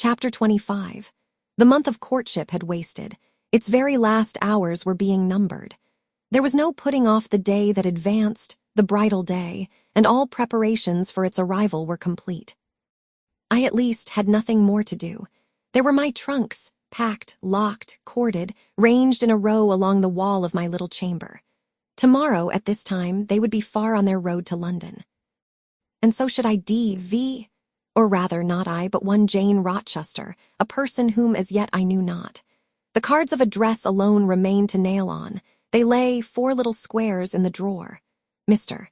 Chapter 25. The month of courtship had wasted. Its very last hours were being numbered. There was no putting off the day that advanced, the bridal day, and all preparations for its arrival were complete. I at least had nothing more to do. There were my trunks, packed, locked, corded, ranged in a row along the wall of my little chamber. Tomorrow, at this time, they would be far on their road to London. And so should I D.V., or rather not I, but one Jane Rochester, a person whom as yet I knew not. The cards of address alone remained to nail on. They lay 4 little squares in the drawer. Mr.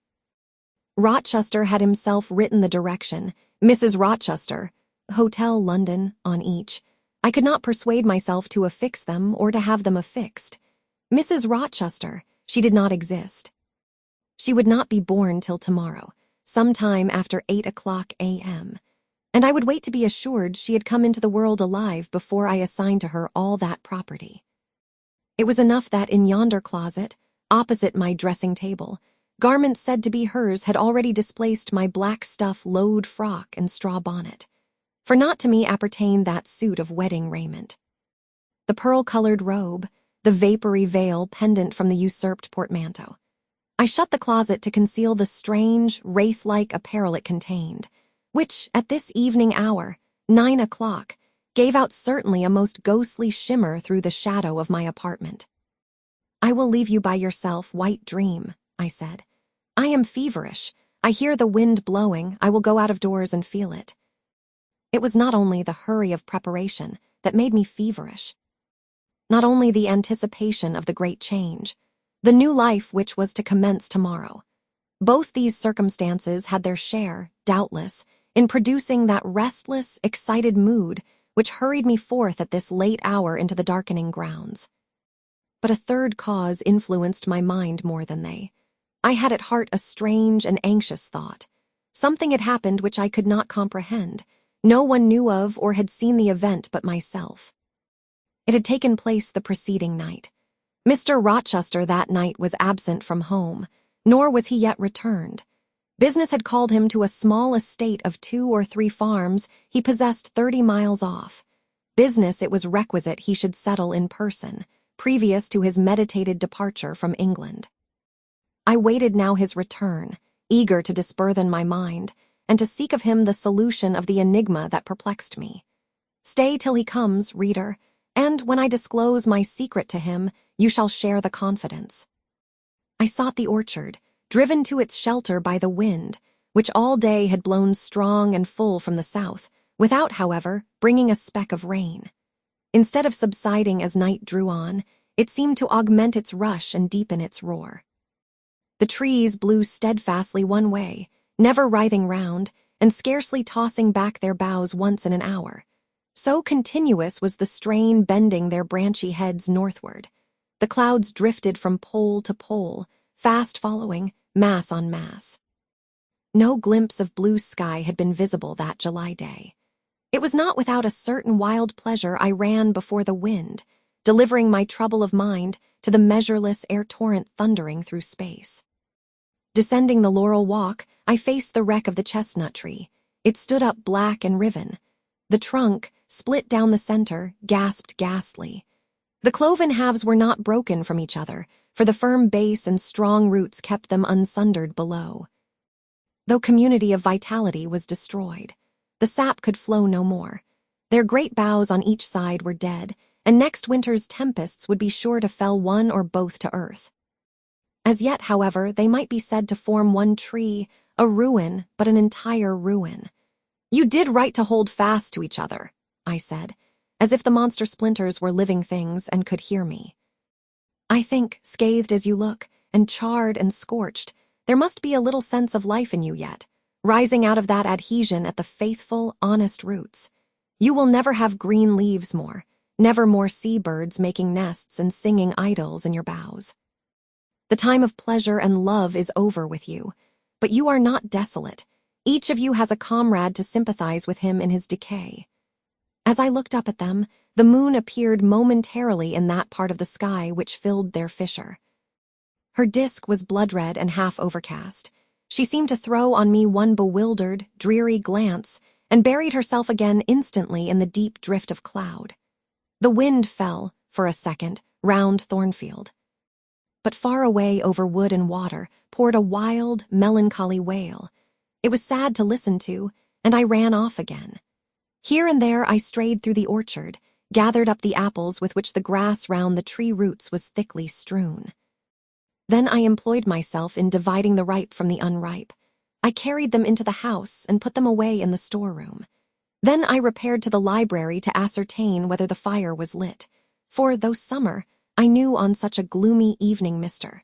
Rochester had himself written the direction, Mrs. Rochester, Hotel London, on each. I could not persuade myself to affix them or to have them affixed. Mrs. Rochester, she did not exist. She would not be born till tomorrow, sometime after 8:00 a.m., and I would wait to be assured she had come into the world alive before I assigned to her all that property. It was enough that in yonder closet, opposite my dressing table, garments said to be hers had already displaced my black stuff load frock and straw bonnet, for not to me appertained that suit of wedding raiment. The pearl-colored robe, the vapory veil pendant from the usurped portmanteau. I shut the closet to conceal the strange, wraith-like apparel it contained, which, at this evening hour, 9 o'clock, gave out certainly a most ghostly shimmer through the shadow of my apartment. "I will leave you by yourself, white dream," I said. "I am feverish. I hear the wind blowing. I will go out of doors and feel it." It was not only the hurry of preparation that made me feverish, not only the anticipation of the great change, the new life which was to commence tomorrow. Both these circumstances had their share, doubtless, in producing that restless, excited mood which hurried me forth at this late hour into the darkening grounds. But a third cause influenced my mind more than they. I had at heart a strange and anxious thought. Something had happened which I could not comprehend. No one knew of or had seen the event but myself. It had taken place the preceding night. Mr. Rochester that night was absent from home, nor was he yet returned. Business had called him to a small estate of 2 or 3 farms he possessed 30 miles off. Business it was requisite he should settle in person, previous to his meditated departure from England. I waited now his return, eager to disburthen my mind, and to seek of him the solution of the enigma that perplexed me. Stay till he comes, reader, and when I disclose my secret to him, you shall share the confidence. I sought the orchard, driven to its shelter by the wind, which all day had blown strong and full from the south, without, however, bringing a speck of rain. Instead of subsiding as night drew on, it seemed to augment its rush and deepen its roar. The trees blew steadfastly one way, never writhing round, and scarcely tossing back their boughs once in an hour. So continuous was the strain bending their branchy heads northward. The clouds drifted from pole to pole, fast following, mass on mass. No glimpse of blue sky had been visible that July day. It was not without a certain wild pleasure I ran before the wind, delivering my trouble of mind to the measureless air torrent thundering through space. Descending the laurel walk, I faced the wreck of the chestnut tree. It stood up black and riven. The trunk, split down the center, gasped ghastly. The cloven halves were not broken from each other, for the firm base and strong roots kept them unsundered below. Though community of vitality was destroyed, the sap could flow no more. Their great boughs on each side were dead, and next winter's tempests would be sure to fell one or both to earth. As yet, however, they might be said to form one tree, a ruin, but an entire ruin. "You did right to hold fast to each other," I said, as if the monster splinters were living things and could hear me. "I think, scathed as you look, and charred and scorched, there must be a little sense of life in you yet, rising out of that adhesion at the faithful, honest roots. You will never have green leaves more, never more sea-birds making nests and singing idyls in your boughs. The time of pleasure and love is over with you, but you are not desolate. Each of you has a comrade to sympathize with him in his decay." As I looked up at them, the moon appeared momentarily in that part of the sky which filled their fissure. Her disk was blood-red and half overcast. She seemed to throw on me one bewildered, dreary glance, and buried herself again instantly in the deep drift of cloud. The wind fell, for a second, round Thornfield. But far away over wood and water poured a wild, melancholy wail. It was sad to listen to, and I ran off again. Here and there I strayed through the orchard, gathered up the apples with which the grass round the tree roots was thickly strewn. Then I employed myself in dividing the ripe from the unripe. I carried them into the house and put them away in the storeroom. Then I repaired to the library to ascertain whether the fire was lit, for, though summer, I knew on such a gloomy evening Mr.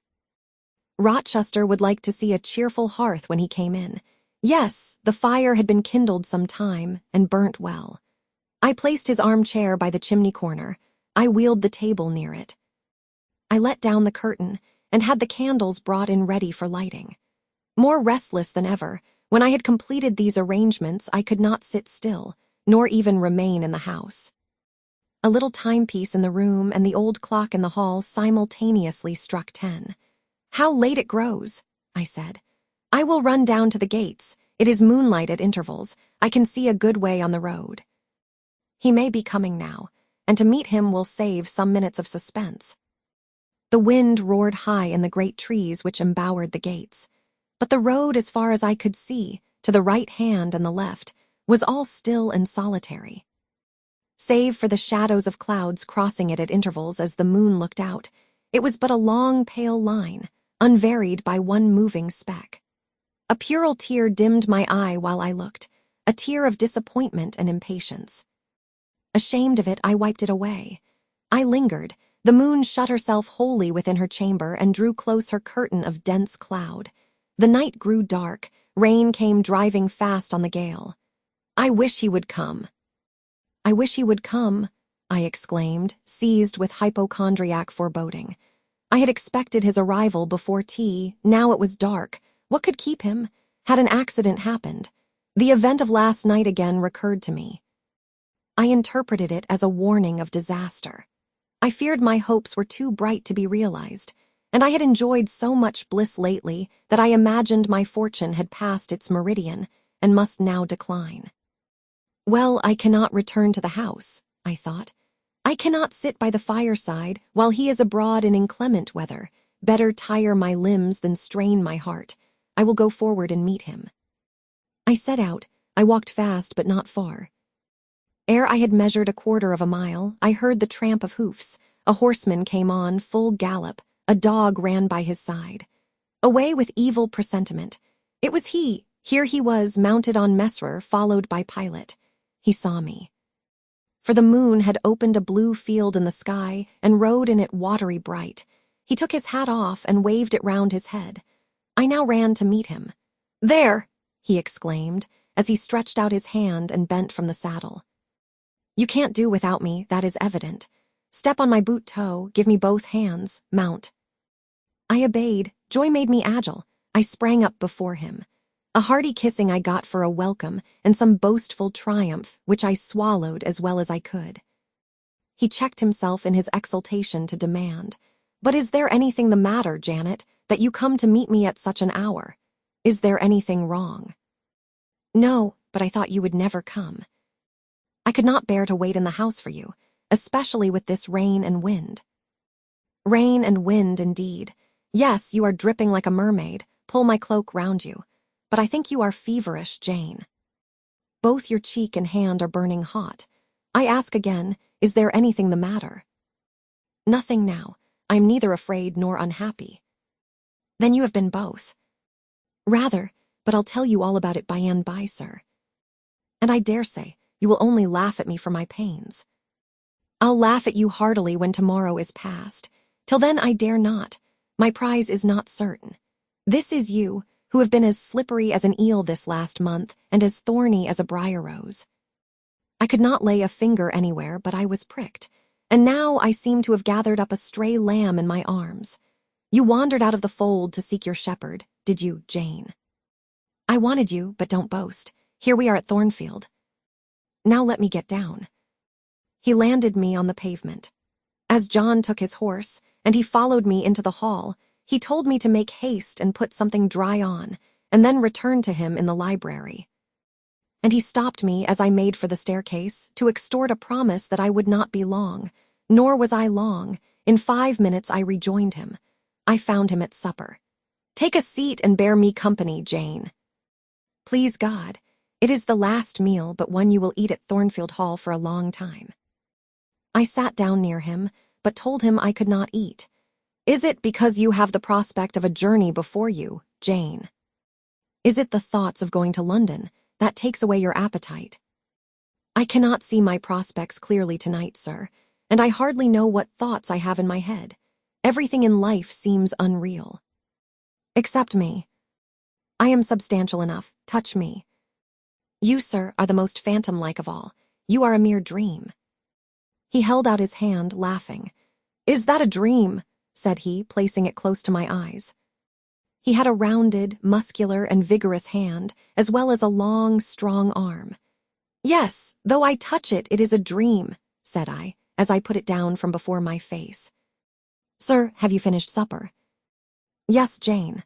Rochester would like to see a cheerful hearth when he came in. Yes, the fire had been kindled some time and burnt well. I placed his armchair by the chimney corner. I wheeled the table near it. I let down the curtain and had the candles brought in ready for lighting. More restless than ever, when I had completed these arrangements, I could not sit still, nor even remain in the house. A little timepiece in the room and the old clock in the hall simultaneously struck 10. "How late it grows," I said. "I will run down to the gates. It is moonlight at intervals. I can see a good way on the road." He may be coming now, and to meet him will save some minutes of suspense. The wind roared high in the great trees which embowered the gates, but the road, as far as I could see, to the right hand and the left, was all still and solitary. Save for the shadows of clouds crossing it at intervals as the moon looked out, it was but a long, pale line, unvaried by one moving speck. A puerile tear dimmed my eye while I looked, a tear of disappointment and impatience. Ashamed of it, I wiped it away. I lingered. The moon shut herself wholly within her chamber and drew close her curtain of dense cloud. The night grew dark. Rain came driving fast on the gale. "I wish he would come." "I wish he would come," I exclaimed, seized with hypochondriac foreboding. I had expected his arrival before tea. Now it was dark. What could keep him? Had an accident happened? The event of last night again recurred to me. I interpreted it as a warning of disaster. I feared my hopes were too bright to be realized, and I had enjoyed so much bliss lately that I imagined my fortune had passed its meridian and must now decline. Well, I cannot return to the house, I thought. I cannot sit by the fireside while he is abroad in inclement weather. Better tire my limbs than strain my heart. I will go forward and meet him. I set out. I walked fast, but not far. Ere I had measured 1/4 of a mile, I heard the tramp of hoofs. A horseman came on, full gallop. A dog ran by his side. Away with evil presentiment. It was he. Here he was, mounted on Messer, followed by Pilot. He saw me. For the moon had opened a blue field in the sky and rode in it watery bright. He took his hat off and waved it round his head. I now ran to meet him. "There!" he exclaimed, as he stretched out his hand and bent from the saddle. "You can't do without me, that is evident. Step on my boot toe, give me both hands, mount." I obeyed. Joy made me agile. I sprang up before him. A hearty kissing I got for a welcome, and some boastful triumph, which I swallowed as well as I could. He checked himself in his exultation to demand, "But is there anything the matter, Janet, that you come to meet me at such an hour? Is there anything wrong?" "No, but I thought you would never come. I could not bear to wait in the house for you, especially with this rain and wind." "Rain and wind, indeed. Yes, you are dripping like a mermaid. Pull my cloak round you. But I think you are feverish, Jane. Both your cheek and hand are burning hot. I ask again, is there anything the matter?" "Nothing now. I am neither afraid nor unhappy." "Then you have been both." "Rather, but I'll tell you all about it by and by, sir. And I dare say you will only laugh at me for my pains." "I'll laugh at you heartily when tomorrow is past. Till then I dare not. My prize is not certain. This is you, who have been as slippery as an eel this last month and as thorny as a briar rose." I could not lay a finger anywhere, but I was pricked, and now I seemed to have gathered up a stray lamb in my arms. "You wandered out of the fold to seek your shepherd, did you, Jane?" "I wanted you, but don't boast. Here we are at Thornfield. Now let me get down." He landed me on the pavement. As John took his horse, and he followed me into the hall, he told me to make haste and put something dry on, and then return to him in the library. and he stopped me as I made for the staircase to extort a promise that I would not be long. Nor was I long. In 5 minutes I rejoined him. I found him at supper. "Take a seat and bear me company, Jane." "Please God, it is the last meal but one you will eat at Thornfield Hall for a long time." I sat down near him, but told him I could not eat. "Is it because you have the prospect of a journey before you, Jane? Is it the thoughts of going to London that takes away your appetite?" "I cannot see my prospects clearly tonight, sir, and I hardly know what thoughts I have in my head. Everything in life seems unreal." "Except me. I am substantial enough. Touch me." "You, sir, are the most phantom-like of all. You are a mere dream." He held out his hand, laughing. "Is that a dream?" said he, placing it close to my eyes. He had a rounded, muscular, and vigorous hand, as well as a long, strong arm. "Yes, though I touch it, it is a dream," said I, as I put it down from before my face. "Sir, have you finished supper?" "Yes, Jane."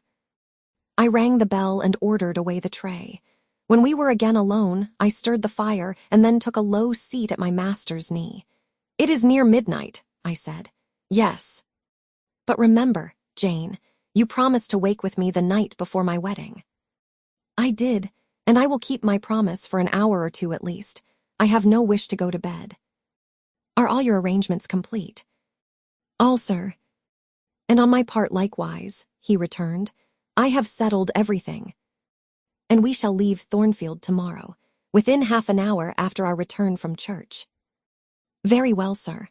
I rang the bell and ordered away the tray. When we were again alone, I stirred the fire and then took a low seat at my master's knee. "It is near midnight," I said. "Yes. But remember, Jane, you promised to wake with me the night before my wedding." "I did, and I will keep my promise for an hour or two at least. I have no wish to go to bed." "Are all your arrangements complete?" "All, sir." "And on my part likewise," he returned. "I have settled everything. And we shall leave Thornfield tomorrow, within half an hour after our return from church." "Very well, sir."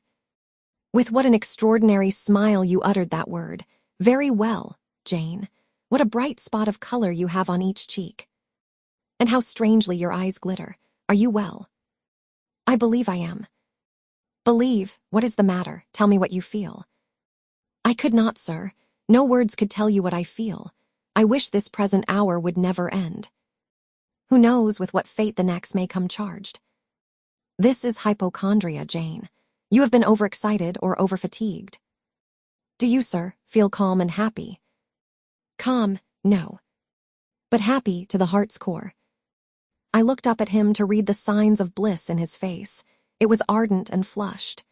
With what an extraordinary smile you uttered that word. "Very well, Jane. What a bright spot of color you have on each cheek. And how strangely your eyes glitter. Are you well?" "I believe I am." "Believe? What is the matter? Tell me what you feel." "I could not, sir. No words could tell you what I feel. I wish this present hour would never end. Who knows with what fate the next may come charged? This is hypochondria, Jane. You have been overexcited or overfatigued. Do you, sir, feel calm and happy?" "Calm, no. But happy to the heart's core." I looked up at him to read the signs of bliss in his face. It was ardent and flushed.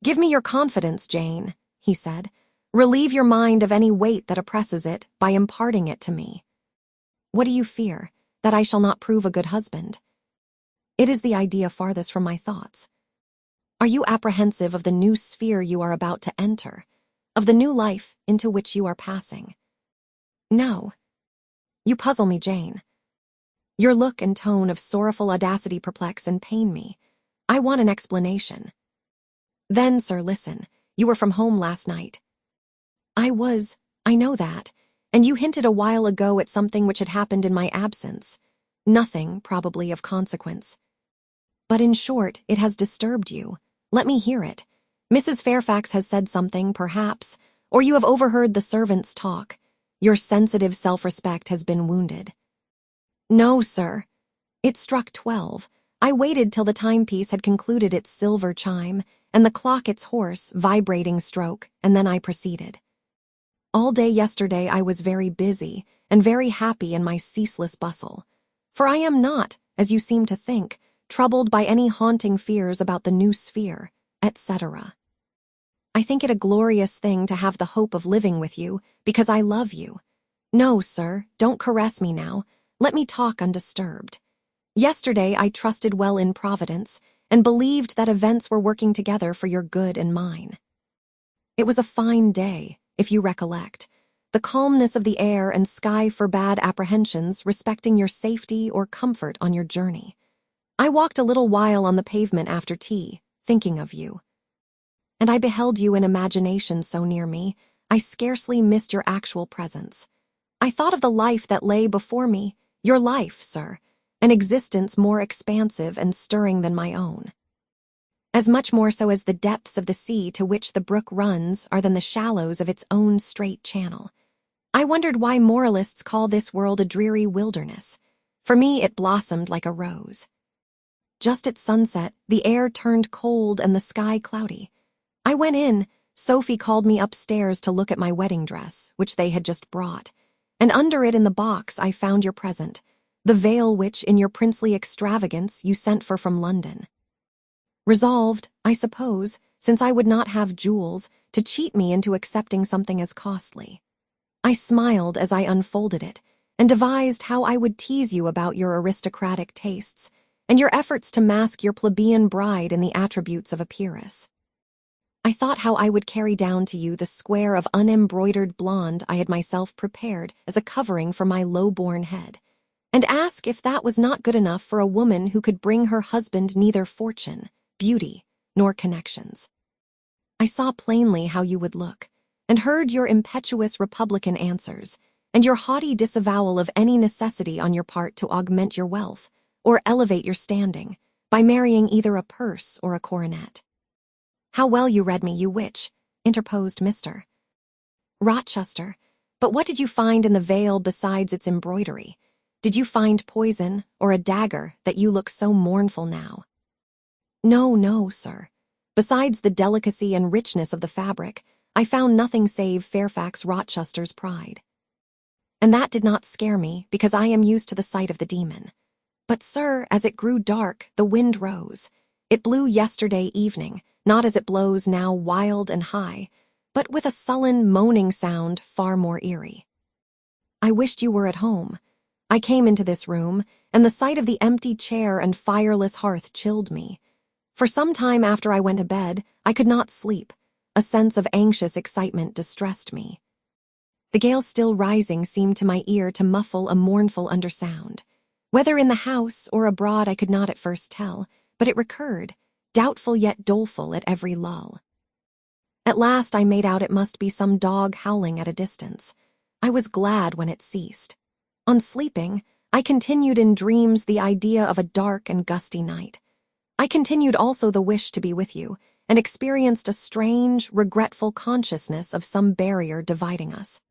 "Give me your confidence, Jane," he said. "Relieve your mind of any weight that oppresses it by imparting it to me." "What do you fear? That I shall not prove a good husband?" "It is the idea farthest from my thoughts." "Are you apprehensive of the new sphere you are about to enter? Of the new life into which you are passing?" "No." "You puzzle me, Jane. Your look and tone of sorrowful audacity perplex and pain me. I want an explanation." "Then, sir, listen. You were from home last night." I know that, and you hinted a while ago at something which had happened in my absence. Nothing, probably, of consequence. But in short, it has disturbed you. Let me hear it. Mrs. Fairfax has said something, perhaps, or you have overheard the servants talk. Your sensitive self-respect has been wounded." "No, sir." It struck 12. I waited till the timepiece had concluded its silver chime, and the clock its hoarse, vibrating stroke, and then I proceeded. "All day yesterday I was very busy, and very happy in my ceaseless bustle. For I am not, as you seem to think, troubled by any haunting fears about the new sphere, etc. I think it a glorious thing to have the hope of living with you, because I love you. No, sir, don't caress me now. Let me talk undisturbed. Yesterday I trusted well in Providence, and believed that events were working together for your good and mine. It was a fine day, if you recollect. The calmness of the air and sky forbade apprehensions respecting your safety or comfort on your journey. I walked a little while on the pavement after tea, thinking of you. And I beheld you in imagination so near me, I scarcely missed your actual presence. I thought of the life that lay before me, your life, sir, an existence more expansive and stirring than my own. As much more so as the depths of the sea to which the brook runs are than the shallows of its own straight channel. I wondered why moralists call this world a dreary wilderness. For me it blossomed like a rose. Just at sunset, the air turned cold and the sky cloudy. I went in. Sophie called me upstairs to look at my wedding dress, which they had just brought, and under it in the box I found your present. the veil which, in your princely extravagance, you sent for from London. Resolved, I suppose, since I would not have jewels, to cheat me into accepting something as costly. I smiled as I unfolded it, and devised how I would tease you about your aristocratic tastes, and your efforts to mask your plebeian bride in the attributes of a peeress. I thought how I would carry down to you the square of unembroidered blonde I had myself prepared as a covering for my low-born head, and ask if that was not good enough for a woman who could bring her husband neither fortune, beauty, nor connections. I saw plainly how you would look, and heard your impetuous Republican answers, and your haughty disavowal of any necessity on your part to augment your wealth, or elevate your standing, by marrying either a purse or a coronet. How well you read me, you witch, interposed Mr. Rochester. But what did you find in the veil besides its embroidery? Did you find poison, or a dagger, that you look so mournful now? No, no, sir. Besides the delicacy and richness of the fabric, I found nothing save Fairfax Rochester's pride. And that did not scare me, because I am used to the sight of the demon. But, sir, as it grew dark, the wind rose. It blew yesterday evening, not as it blows now wild and high, but with a sullen, moaning sound far more eerie. I wished you were at home. I came into this room, and the sight of the empty chair and fireless hearth chilled me. For some time after I went to bed, I could not sleep. A sense of anxious excitement distressed me. The gale still rising seemed to my ear to muffle a mournful undersound. Whether in the house or abroad I could not at first tell, but it recurred, doubtful yet doleful at every lull. At last I made out it must be some dog howling at a distance. I was glad when it ceased. On sleeping, I continued in dreams the idea of a dark and gusty night. I continued also the wish to be with you, and experienced a strange, regretful consciousness of some barrier dividing us.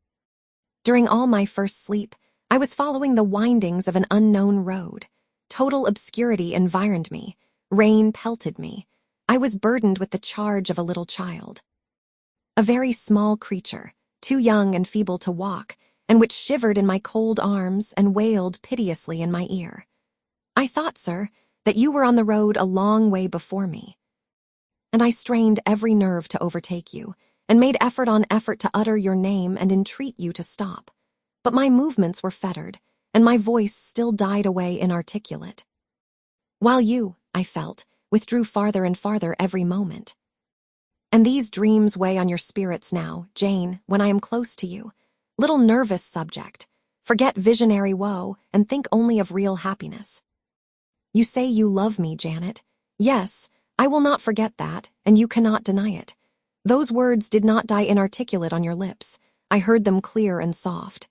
During all my first sleep, I was following the windings of an unknown road. Total obscurity environed me. Rain pelted me. I was burdened with the charge of a little child. A very small creature, too young and feeble to walk, and which shivered in my cold arms and wailed piteously in my ear. I thought, sir, that you were on the road a long way before me. And I strained every nerve to overtake you, and made effort on effort to utter your name and entreat you to stop. But my movements were fettered, and my voice still died away inarticulate. While you, I felt, withdrew farther and farther every moment. And these dreams weigh on your spirits now, Jane, when I am close to you. Little nervous subject, forget visionary woe, and think only of real happiness. You say you love me, Janet. Yes, I will not forget that, and you cannot deny it. Those words did not die inarticulate on your lips. I heard them clear and soft.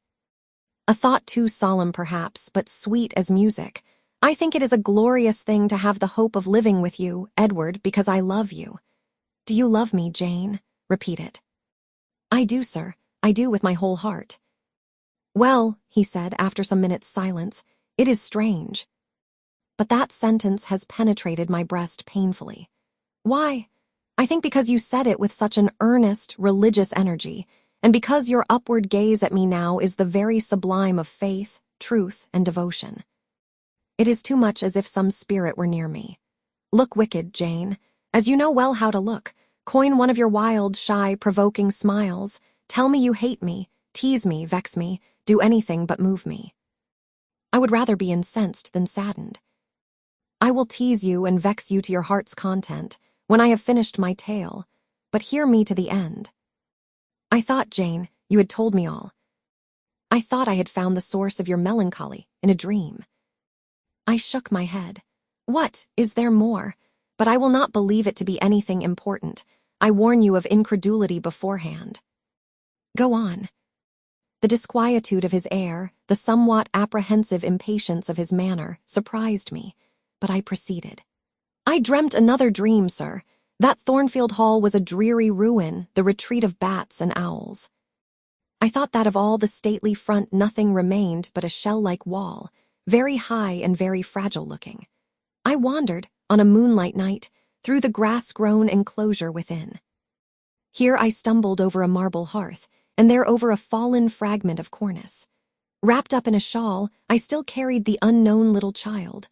A thought too solemn, perhaps, but sweet as music. I think it is a glorious thing to have the hope of living with you, Edward, because I love you. Do you love me, Jane? Repeat it. I do, sir. I do with my whole heart. Well, he said after some minutes' silence, it is strange. But that sentence has penetrated my breast painfully. Why? I think because you said it with such an earnest, religious energy, and because your upward gaze at me now is the very sublime of faith, truth, and devotion. It is too much as if some spirit were near me. Look wicked, Jane, as you know well how to look. Coin one of your wild, shy, provoking smiles. Tell me you hate me, tease me, vex me, do anything but move me. I would rather be incensed than saddened. I will tease you and vex you to your heart's content when I have finished my tale, but hear me to the end. I thought, Jane, you had told me all. I thought I had found the source of your melancholy in a dream. I shook my head. What, is there more? But I will not believe it to be anything important. I warn you of incredulity beforehand. Go on. The disquietude of his air, the somewhat apprehensive impatience of his manner, surprised me, but I proceeded. I dreamt another dream, sir. That Thornfield Hall was a dreary ruin, the retreat of bats and owls. I thought that of all the stately front nothing remained but a shell-like wall, very high and very fragile-looking. I wandered, on a moonlight night, through the grass-grown enclosure within. Here I stumbled over a marble hearth, and there over a fallen fragment of cornice. Wrapped up in a shawl, I still carried the unknown little child.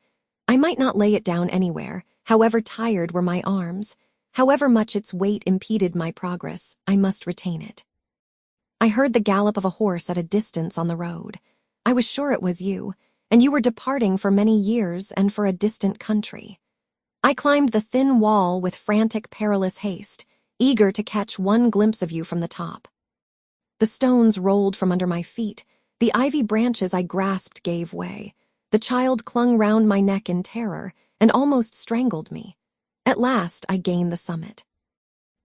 I might not lay it down anywhere, however tired were my arms, however much its weight impeded my progress, I must retain it. I heard the gallop of a horse at a distance on the road. I was sure it was you, and you were departing for many years and for a distant country. I climbed the thin wall with frantic, perilous haste, eager to catch one glimpse of you from the top. The stones rolled from under my feet. The ivy branches I grasped gave way. The child clung round my neck in terror and almost strangled me. At last, I gained the summit.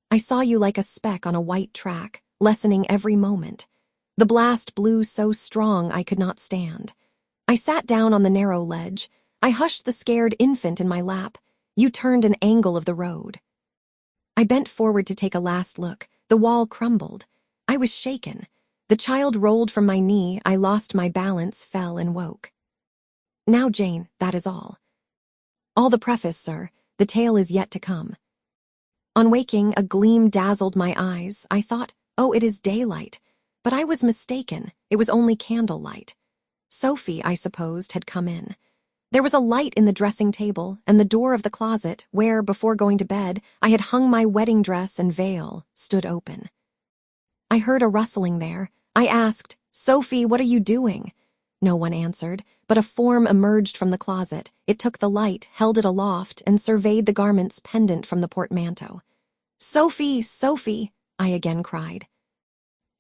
I saw you like a speck on a white track, lessening every moment. The blast blew so strong I could not stand. I sat down on the narrow ledge. I hushed the scared infant in my lap. You turned an angle of the road. I bent forward to take a last look. The wall crumbled. I was shaken. The child rolled from my knee. I lost my balance, fell, and woke. Now, Jane, that is all. All the preface, sir. The tale is yet to come. On waking, a gleam dazzled my eyes. I thought, oh, it is daylight. But I was mistaken. It was only candlelight. Sophie, I supposed, had come in. There was a light in the dressing table and the door of the closet where, before going to bed, I had hung my wedding dress and veil, stood open. I heard a rustling there. I asked, Sophie, what are you doing? No one answered, but a form emerged from the closet. It took the light, held it aloft, and surveyed the garments pendant from the portmanteau. Sophie, Sophie, I again cried.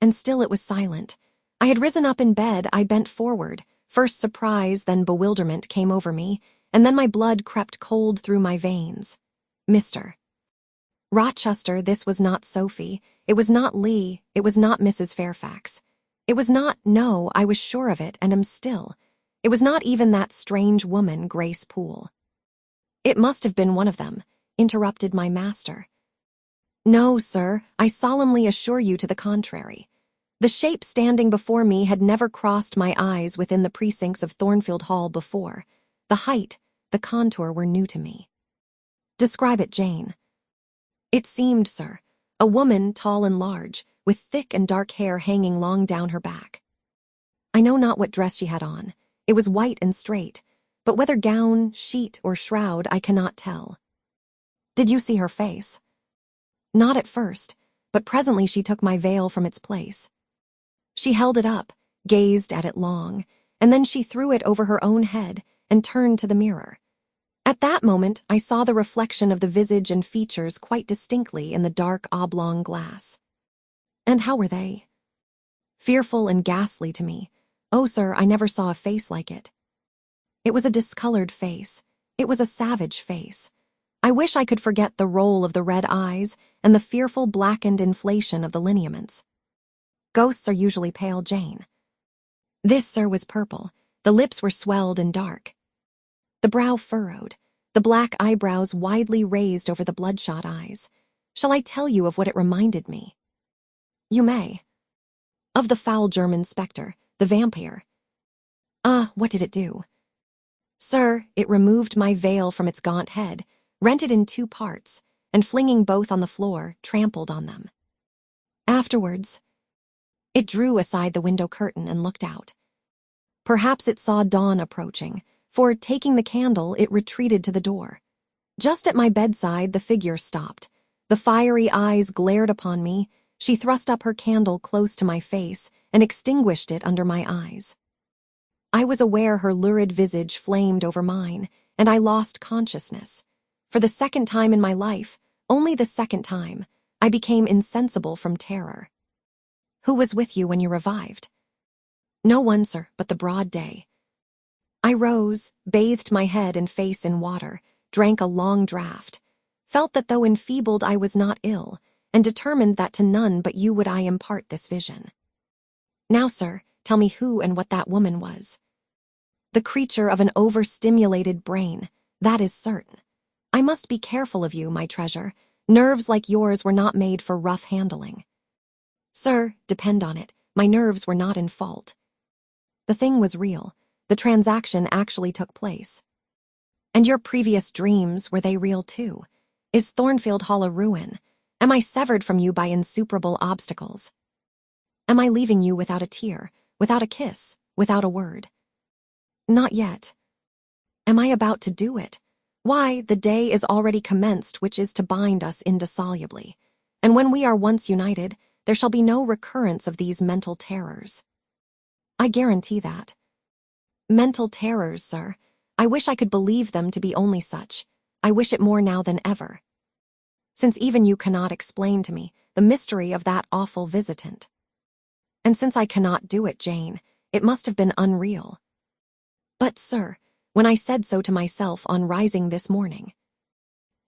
And still it was silent. I had risen up in bed. I bent forward. First surprise, then bewilderment came over me, and then my blood crept cold through my veins. Mr. Rochester, this was not Sophie. It was not Lee. It was not Mrs. Fairfax. It was not, no, I was sure of it, and am still. It was not even that strange woman, Grace Poole. It must have been one of them, interrupted my master. No, sir, I solemnly assure you to the contrary. The shape standing before me had never crossed my eyes within the precincts of Thornfield Hall before. The height, the contour were new to me. Describe it, Jane. It seemed, sir, a woman tall and large, with thick and dark hair hanging long down her back. I know not what dress she had on. It was white and straight, but whether gown, sheet, or shroud I cannot tell. Did you see her face? Not at first, but presently she took my veil from its place. She held it up, gazed at it long, and then she threw it over her own head and turned to the mirror. At that moment, I saw the reflection of the visage and features quite distinctly in the dark oblong glass. And how were they? Fearful and ghastly to me. Oh, sir, I never saw a face like it. It was a discolored face. It was a savage face. I wish I could forget the roll of the red eyes and the fearful blackened inflation of the lineaments. Ghosts are usually pale, Jane. This, sir, was purple. The lips were swelled and dark. The brow furrowed, the black eyebrows widely raised over the bloodshot eyes. Shall I tell you of what it reminded me? You may. Of the foul German spectre, the vampire. Ah, what did it do? Sir, it removed my veil from its gaunt head, rent it in two parts, and flinging both on the floor, trampled on them. Afterwards, it drew aside the window curtain and looked out. Perhaps it saw dawn approaching, for, taking the candle, it retreated to the door. Just at my bedside, the figure stopped. The fiery eyes glared upon me. She thrust up her candle close to my face and extinguished it under my eyes. I was aware her lurid visage flamed over mine, and I lost consciousness. For the second time in my life, only the second time, I became insensible from terror. Who was with you when you revived? No one, sir, but the broad day. I rose, bathed my head and face in water, drank a long draught, felt that though enfeebled I was not ill, and determined that to none but you would I impart this vision. Now, sir, tell me who and what that woman was. The creature of an overstimulated brain, that is certain. I must be careful of you, my treasure. Nerves like yours were not made for rough handling. Sir, depend on it, my nerves were not in fault. The thing was real. The transaction actually took place. And your previous dreams, were they real too? Is Thornfield Hall a ruin? Am I severed from you by insuperable obstacles? Am I leaving you without a tear, without a kiss, without a word. Not yet. Am I about to do it? Why, the day is already commenced which is to bind us indissolubly, and when we are once united, there shall be no recurrence of these mental terrors. I guarantee that. Mental terrors, sir. I wish I could believe them to be only such. I wish it more now than ever. Since even you cannot explain to me the mystery of that awful visitant. And since I cannot do it, Jane, it must have been unreal. But, sir, when I said so to myself on rising this morning,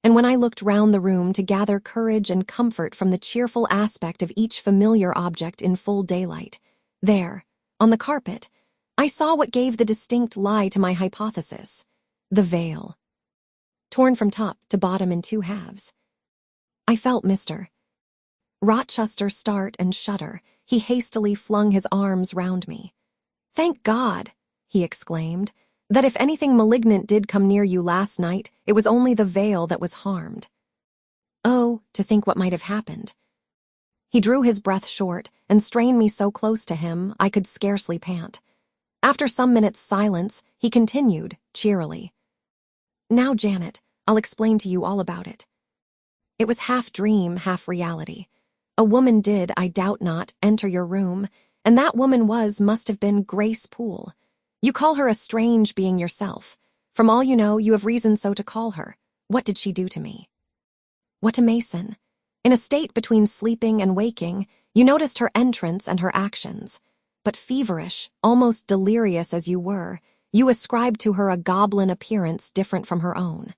and when I looked round the room to gather courage and comfort from the cheerful aspect of each familiar object in full daylight, there, on the carpet, I saw what gave the distinct lie to my hypothesis, the veil, torn from top to bottom in two halves. I felt Mr. Rochester start and shudder. He hastily flung his arms round me. "Thank God," he exclaimed, "that if anything malignant did come near you last night, it was only the veil that was harmed. Oh, to think what might have happened." He drew his breath short and strained me so close to him I could scarcely pant. After some minutes' silence, he continued, cheerily, "Now, Janet, I'll explain to you all about it. It was half dream, half reality. A woman did, I doubt not, enter your room, and that woman must have been Grace Poole. You call her a strange being yourself. From all you know, you have reason so to call her. What did she do to me?" "What to Mason? In a state between sleeping and waking, you noticed her entrance and her actions. But feverish, almost delirious as you were, you ascribed to her a goblin appearance different from her own.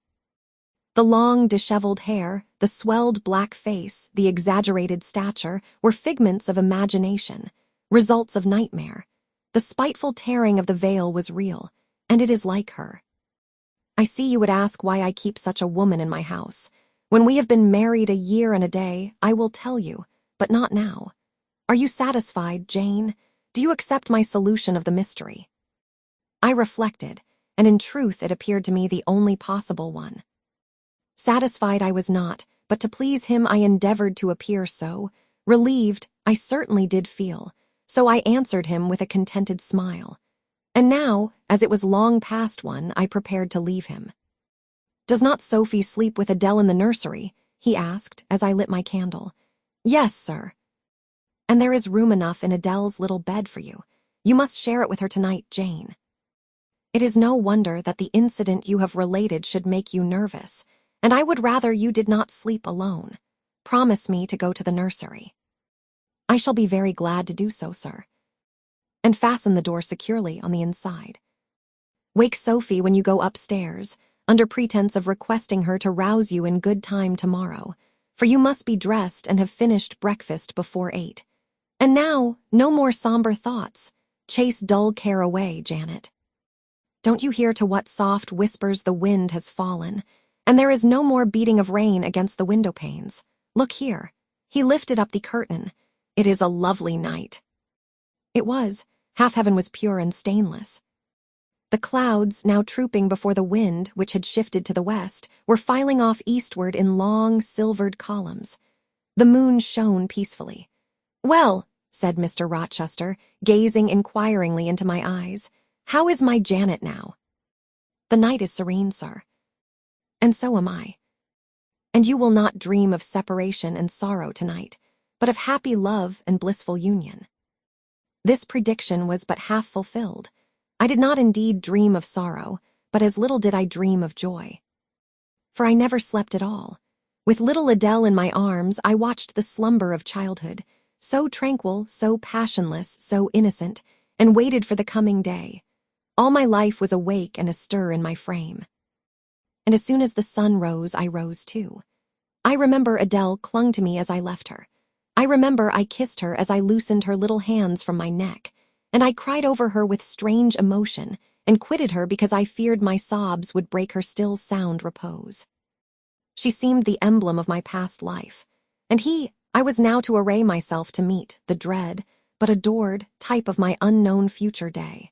The long, disheveled hair, the swelled black face, the exaggerated stature were figments of imagination, results of nightmare. The spiteful tearing of the veil was real, and it is like her. I see you would ask why I keep such a woman in my house. When we have been married a year and a day, I will tell you, but not now. Are you satisfied, Jane? Do you accept my solution of the mystery?" I reflected, and in truth it appeared to me the only possible one. Satisfied I was not, but to please him I endeavored to appear so. Relieved, I certainly did feel, so I answered him with a contented smile. And now, as it was long past one, I prepared to leave him. "Does not Sophie sleep with Adele in the nursery?" he asked, as I lit my candle. "Yes, sir." "And there is room enough in Adele's little bed for you. You must share it with her tonight, Jane. It is no wonder that the incident you have related should make you nervous, and I would rather you did not sleep alone. Promise me to go to the nursery." "I shall be very glad to do so, sir." "And fasten the door securely on the inside. Wake Sophie when you go upstairs, under pretense of requesting her to rouse you in good time tomorrow, for you must be dressed and have finished breakfast before 8. And now, no more somber thoughts. Chase dull care away, Janet. Don't you hear to what soft whispers the wind has fallen, and there is no more beating of rain against the window panes? Look here." He lifted up the curtain. "It is a lovely night." It was. Half heaven was pure and stainless. The clouds, now trooping before the wind, which had shifted to the west, were filing off eastward in long, silvered columns. The moon shone peacefully. "Well," said Mr. Rochester, gazing inquiringly into my eyes, "how is my Janet now?" "The night is serene, sir." "And so am I. And you will not dream of separation and sorrow tonight, but of happy love and blissful union." This prediction was but half fulfilled. I did not indeed dream of sorrow, but as little did I dream of joy. For I never slept at all. With little Adele in my arms, I watched the slumber of childhood, so tranquil, so passionless, so innocent, and waited for the coming day. All my life was awake and astir in my frame. And as soon as the sun rose, I rose too. I remember Adele clung to me as I left her. I remember I kissed her as I loosened her little hands from my neck, and I cried over her with strange emotion, and quitted her because I feared my sobs would break her still sound repose. She seemed the emblem of my past life, and I was now to array myself to meet the dread, but adored, type of my unknown future day.